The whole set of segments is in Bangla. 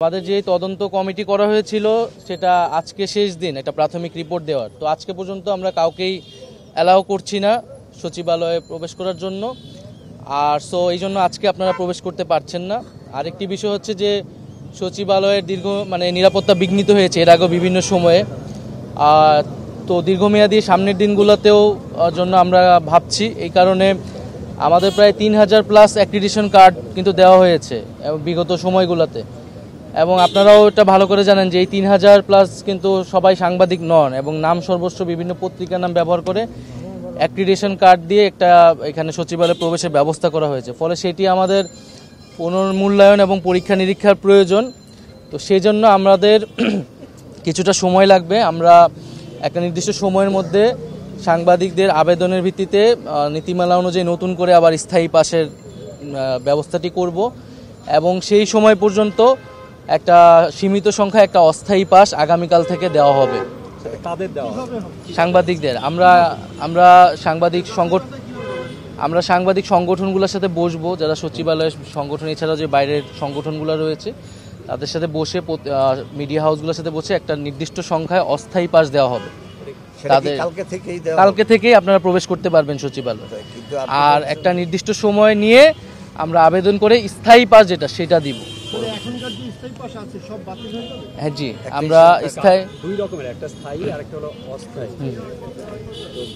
আমাদের যে তদন্ত কমিটি করা হয়েছিল সেটা আজকে শেষ দিন একটা প্রাথমিক রিপোর্ট দেওয়ার। তো আজকে পর্যন্ত আমরা কাউকেই অ্যালাউ করছি না সচিবালয়ে প্রবেশ করার জন্য। আর এই জন্য আজকে আপনারা প্রবেশ করতে পারছেন না। আরেকটি বিষয় হচ্ছে যে সচিবালয়ের নিরাপত্তা বিঘ্নিত হয়েছে এর আগেও বিভিন্ন সময়ে। তো দীর্ঘমেয়াদী সামনের দিনগুলোতেও জন্য আমরা ভাবছি। এই কারণে আমাদের প্রায় 3000+ অ্যাক্রিডিটেশন কার্ড কিন্তু দেওয়া হয়েছে বিগত সময়গুলোতে, এবং আপনারাও এটা ভালো করে জানেন যে এই 3000+ কিন্তু সবাই সাংবাদিক নন এবং নাম সর্বস্ব বিভিন্ন পত্রিকার নাম ব্যবহার করে অ্যাক্রিডিটেশন কার্ড দিয়ে একটা এখানে সচিবালয়ে প্রবেশের ব্যবস্থা করা হয়েছে। ফলে সেটি আমাদের পুনর্মূল্যায়ন এবং পরীক্ষা নিরীক্ষার প্রয়োজন। তো সেই জন্য আমাদের কিছুটা সময় লাগবে। আমরা একটা নির্দিষ্ট সময়ের মধ্যে সাংবাদিকদের আবেদনের ভিত্তিতে নীতিমালা অনুযায়ী নতুন করে আবার স্থায়ী পাসের ব্যবস্থাটি করব, এবং সেই সময় পর্যন্ত একটা সীমিত সংখ্যা একটা অস্থায়ী পাস আগামীকাল থেকে দেওয়া হবে। সাংবাদিকদের আমরা সাংবাদিক সংগঠনগুলোর সাথে বসবো, যারা সচিবালয়ের সংগঠন এছাড়াও যে বাইরের সংগঠনগুলো রয়েছে তাদের সাথে বসে, মিডিয়া হাউসগুলোর সাথে বসে একটা নির্দিষ্ট সংখ্যায় অস্থায়ী পাস দেওয়া হবে। তাদের কালকে থেকেই আপনারা প্রবেশ করতে পারবেন সচিবালয়। আর একটা নির্দিষ্ট সময় নিয়ে আমরা আবেদন করে স্থায়ী পাস যেটা সেটা দিব। হ্যাঁ জি, আমরা স্থায়ী দুই রকমের, একটা স্থায়ী আর একটা হলো অস্থায়ী।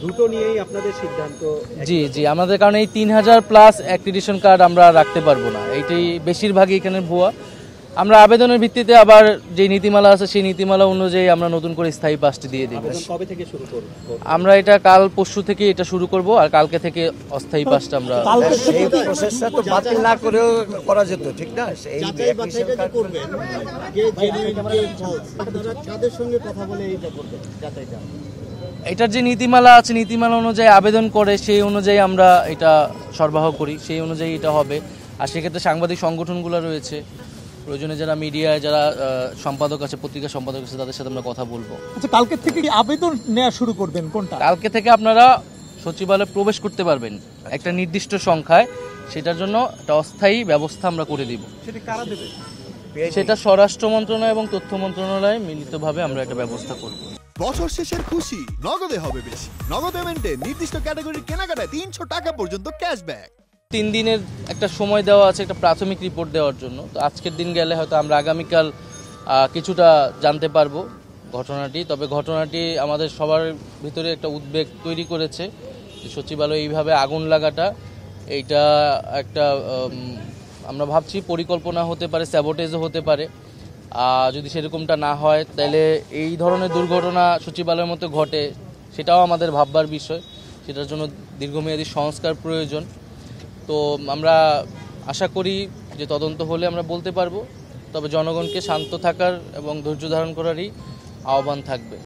দুটো নিয়েই আপনাদের সিদ্ধান্ত? জি, আমাদের কারণে এই 3000+ অ্যাক্রিডিটেশন কার্ড আমরা রাখতে পারবো না, এইটাই বেশিরভাগই এখানে ভুয়া। আমরা আবেদনের ভিত্তিতে আবার যে নীতিমালা আছে সেই নীতিমালা অনুযায়ী আমরা নতুন করে স্থায়ী পাসটি দিয়ে দিব। কবে থেকে শুরু করব? আমরা এটা কাল পরশু থেকে এটা শুরু করব, আর কালকে থেকে অস্থায়ী পাসটা আমরা এই প্রসেসটা তো বাতিল না করেও করা যেত, ঠিক না? এই বাছাইটা করবেন কে জেনুইন কে ফলস, আপনারা কাদের সঙ্গে কথা বলে এইটা করবেন যাচাইটা? এটার যে নীতিমালা আছে নীতিমালা অনুযায়ী আবেদন করে সেই অনুযায়ী আমরা এটা সরবরাহ করি, সেই অনুযায়ী এটা হবে। আর সেক্ষেত্রে সাংবাদিক সংগঠনগুলো রয়েছে, প্রয়োজনে যারা মিডিয়ায় যারা সম্পাদক আছে, পত্রিকা সম্পাদক আছে, তাদের সাথে আমরা কথা বলবো। আচ্ছা, কালকে থেকে কি আবেদন নেওয়া শুরু করবেন? কোনটা? কালকে থেকে আপনারা সচিবালয়ে প্রবেশ করতে পারবেন একটা নির্দিষ্ট সংখ্যায়, সেটার জন্য একটা অস্থায়ী ব্যবস্থা আমরা করে দিব। সেটা কারা দেবে? সেটা স্বরাষ্ট্র মন্ত্রণালয় এবং তথ্য মন্ত্রণালয় মিলিতভাবে আমরা একটা ব্যবস্থা করব। বছর শেষের খুশি নগদে হবে বেশি। নগদ পেমেন্টে নির্দিষ্ট ক্যাটাগরির কেনাকাটায় 300 টাকা পর্যন্ত ক্যাশব্যাক। 3 দিনের একটা সময় দেওয়া আছে একটা প্রাথমিক রিপোর্ট দেওয়ার জন্য। তো আজকের দিন গেলে হয়তো আমরা আগামীকাল কিছুটা জানতে পারবো ঘটনাটি। তবে ঘটনাটি আমাদের সবার ভিতরে একটা উদ্বেগ তৈরি করেছে যে সচিবালয়ে এইভাবে আগুন লাগাটা, এইটা একটা আমরা ভাবছি পরিকল্পনা হতে পারে, স্যাবোটেজও হতে পারে। যদি সেরকমটা না হয় তাহলে এই ধরনের দুর্ঘটনা সচিবালয়ের মতো ঘটে, সেটাও আমাদের ভাববার বিষয়। সেটার জন্য দীর্ঘমেয়াদী সংস্কার প্রয়োজন। তো আমরা আশা করি যে তদন্ত হলে আমরা বলতে পারবো। তবে জনগণকে শান্ত থাকার এবং ধৈর্য ধারণ করারই আহ্বান থাকবে।